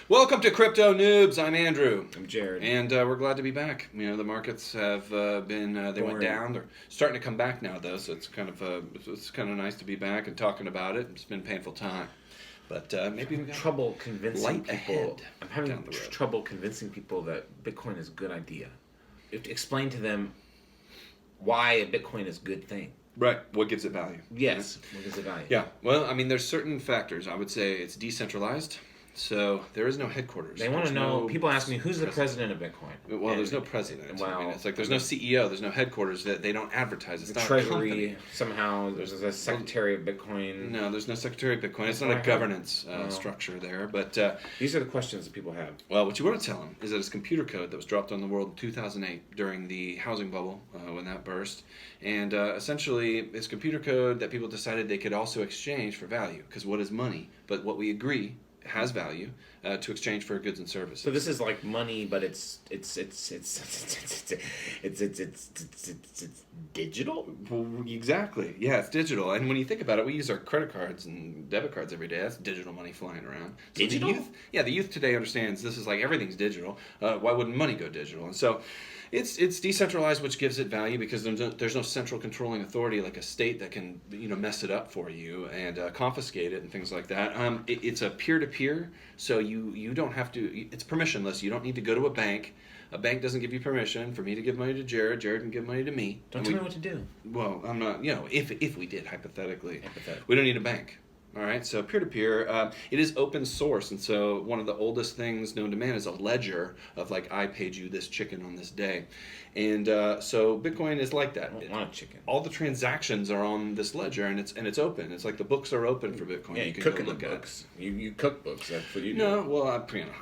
Welcome to Crypto Newbs. I'm Andrew. I'm Jared. And we're glad to be back. You know, the markets have been, they went down. They're starting to come back now, though, so it's kind of nice to be back and talking about it. It's been a painful time. But maybe we got trouble convincing people. Ahead I'm having trouble convincing people that Bitcoin is a good idea. You have to explain to them why a Bitcoin is a good thing. Right. What gives it value? Yes. What gives it value? Yeah. Well, I mean, there's certain factors. I would say it's decentralized. So there is no headquarters. They want to know. People ask me, who's the president of Bitcoin? Well, there's no president. Well, I mean, it's like there's no CEO. There's no headquarters. That they don't advertise. It's the not Treasury. A company. Somehow there's a secretary of Bitcoin. No, there's no secretary of Bitcoin. It's not a governance structure there. But these are the questions that people have. Well, what you want to tell them is that it's computer code that was dropped on the world in 2008 during the housing bubble when that burst, and essentially it's computer code that people decided they could also exchange for value. Because what is money? But what we agree has value to exchange for goods and services. So this is like money, but it's digital. Well, exactly. Yeah, it's digital. And when you think about it, we use our credit cards and debit cards every day. That's digital money flying around. So digital? The youth today understands this is like everything's digital. Why wouldn't money go digital? And so it's decentralized, which gives it value because there's no central controlling authority like a state that can mess it up for you and confiscate it and things like that. It's a peer-to-peer, so you don't have to. It's permissionless. You don't need to go to a bank. A bank doesn't give you permission for me to give money to Jared. Jared can give money to me. Don't tell me what to do. Well, I'm not. If we did hypothetically, we don't need a bank. All right, so peer-to-peer, it is open source, and so one of the oldest things known to man is a ledger of like, I paid you this chicken on this day. And so Bitcoin is like that. I don't want a chicken. All the transactions are on this ledger, and it's open. It's like the books are open for Bitcoin. Yeah, you can cook go look at books. You cook books. That's what you do. No, well, I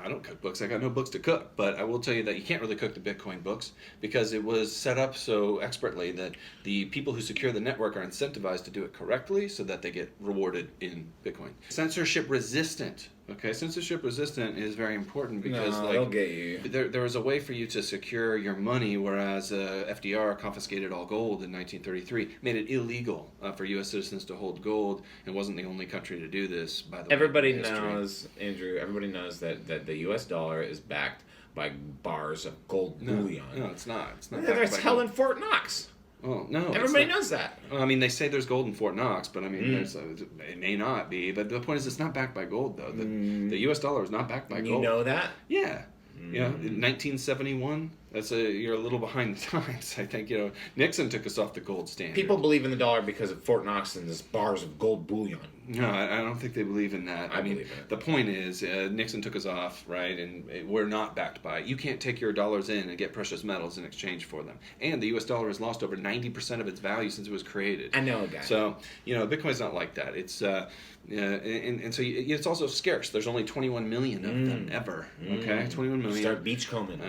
don't cook books. I got no books to cook. But I will tell you that you can't really cook the Bitcoin books because it was set up so expertly that the people who secure the network are incentivized to do it correctly so that they get rewarded in Bitcoin. Censorship resistant. Okay, censorship resistant is very important because they'll get you. There was a way for you to secure your money, whereas FDR confiscated all gold in 1933, made it illegal for U.S. citizens to hold gold, and wasn't the only country to do this. By the way, everybody knows, Andrew. Everybody knows that the U.S. dollar is backed by bars of gold bullion. No, it's not. It's not. There's hell in Fort Knox. Oh, no. Everybody knows that. Well, I mean, they say there's gold in Fort Knox, but I mean, it may not be. But the point is, it's not backed by gold, though. The U.S. dollar is not backed by gold. You know that? Yeah. Yeah. In 1971, you're a little behind the times. I think Nixon took us off the gold standard. People believe in the dollar because of Fort Knox and there's bars of gold bullion. No, I don't think they believe in that. I mean, believe it. The point is, Nixon took us off, right? And we're not backed by it. You can't take your dollars in and get precious metals in exchange for them. And the U.S. dollar has lost over 90% of its value since it was created. I know a guy. So, Bitcoin's not like that. It's and so it's also scarce. There's only 21 million of them ever. Okay, 21 million. Start beachcombing.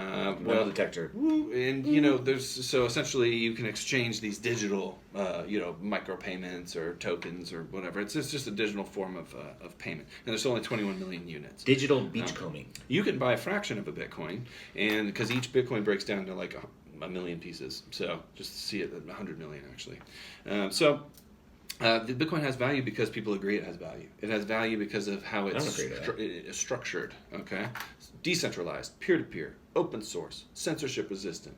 Metal detector. And so essentially you can exchange these digital micropayments or tokens or whatever. It's just a digital form of payment, and there's only 21 million units. Digital beachcombing. You can buy a fraction of a Bitcoin, and because each Bitcoin breaks down to like a million pieces, so just to see it at 100 million actually. The Bitcoin has value because people agree it has value. It has value because of how it's structured. Okay, decentralized, peer-to-peer, open source, censorship resistant,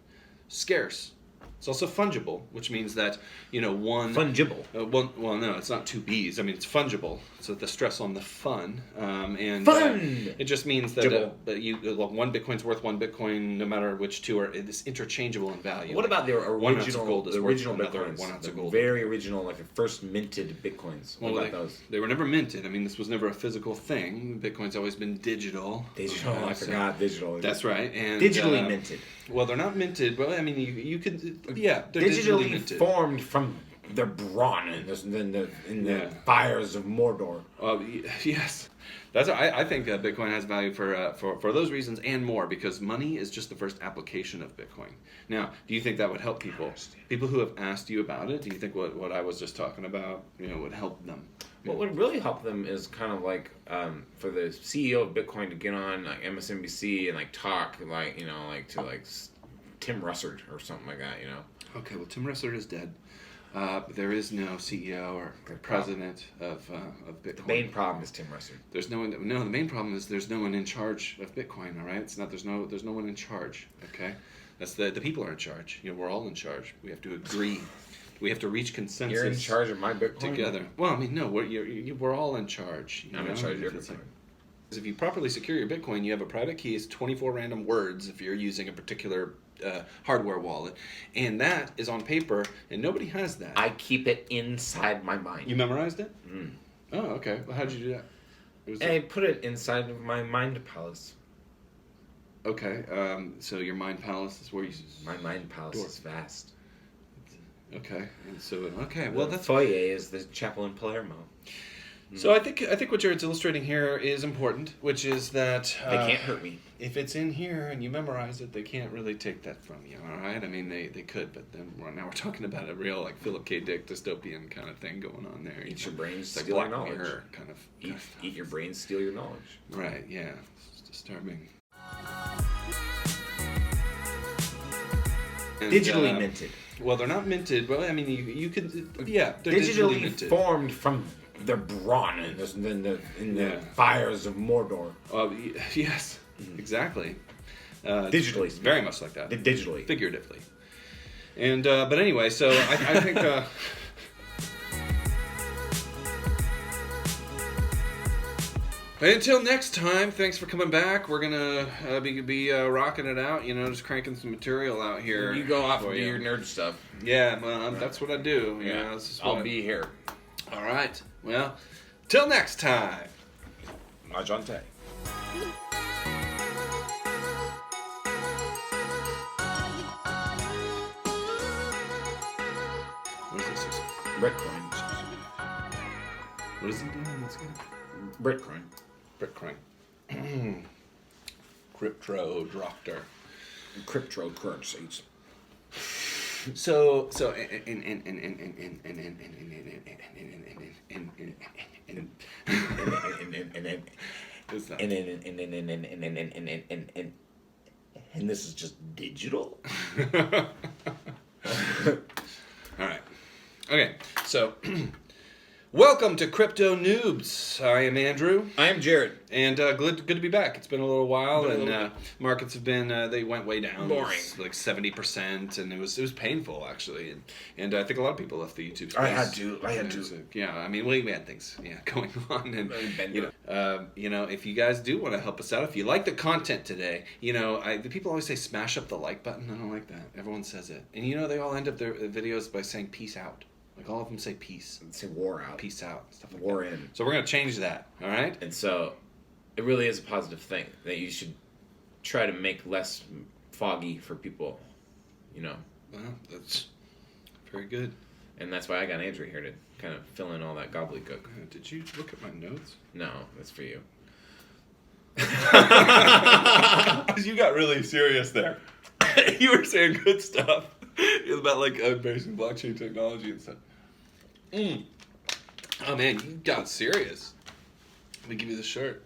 scarce. It's also fungible, which means that one fungible. Well, no, it's not two B's. I mean, it's fungible. So the stress on the fun, and fun. It just means that one Bitcoin's worth one Bitcoin, no matter which two are. It's interchangeable in value. What about the original Bitcoins? The very original, like the first minted Bitcoins. What about those? They were never minted. I mean, this was never a physical thing. Bitcoin's always been digital. Digital. I forgot digital. That's right. And digitally minted. Well, they're not minted. Well, I mean, you could. Yeah, they're digitally minted. Formed from their brawn in the fires of Mordor. Yes, I think Bitcoin has value for those reasons and more, because money is just the first application of Bitcoin. Now, do you think that would help people? People who have asked you about it, do you think what I was just talking about, would help them? What would really help them is kind of like for the CEO of Bitcoin to get on like MSNBC and like talk to Tim Russert or something like that. Okay, well, Tim Russert is dead. There is no CEO or president of Bitcoin. The main problem is Tim Russert. There's no one. No, the main problem is there's no one in charge of Bitcoin. All right, it's not. There's no one in charge. Okay, that's the people are in charge. We're all in charge. We have to agree. We have to reach consensus. You're in charge of my Bitcoin together. Well, I mean, no, we're all in charge. I'm in charge of your Bitcoin. If you properly secure your Bitcoin, you have a private key. It's 24 random words if you're using a particular hardware wallet, and that is on paper, and nobody has that. I keep it inside my mind. You memorized it? Mm. Oh, okay. Well, how did you do that? I put it inside of my mind palace. Okay. So your mind palace is where you. My mind palace is vast. Okay. And so well, the that's foyer is the chapel in Palermo. So I think what Jared's illustrating here is important, which is that they can't hurt me. If it's in here and you memorize it, they can't really take that from you. All right, I mean they could, but then now we're talking about a real like Philip K. Dick dystopian kind of thing going on there. Eat your brains, like steal your knowledge. Kind of eat your brains, steal your knowledge. Right? Yeah, it's disturbing. And, digitally minted. Well, they're not minted. Well, I mean, you could, they're digitally minted. Formed from the brawn in the fires of Mordor. Yes, exactly. Digitally, very much like that. Digitally, figuratively. And but anyway, so I think. Until next time, thanks for coming back. We're gonna be rocking it out, just cranking some material out here. You go off and do your nerd stuff. Yeah, well, that's what I do. Yeah, I'll be here. All right. Well, till next time. Majante. What is this? Bitcoin. What is he doing? Bitcoin. Bitcoin. Crypto doctor. Cryptocurrencies. So and this is just digital. All right. Okay. So welcome to Crypto Newbs. I am Andrew. I am Jared. And good to be back. It's been a little while, and markets have been they went way down. Boring. Like 70%, and it was painful actually. And I think a lot of people left the YouTube space. I had to. So, yeah, I mean, we had things going on, and if you guys do want to help us out, if you like the content today, the people always say smash up the like button. I don't like that. Everyone says it, and they all end up their videos by saying peace out. Like all of them say peace. Say war out. Peace out. Stuff like war that. in. So we're going to change that, all right? And so it really is a positive thing that you should try to make less foggy for people, Well, that's very good. And that's why I got Andrew here to kind of fill in all that gobbledygook. Did you look at my notes? No, that's for you. You got really serious there. You were saying good stuff about like embracing blockchain technology and stuff. Oh man, you got serious. Let me give you the shirt.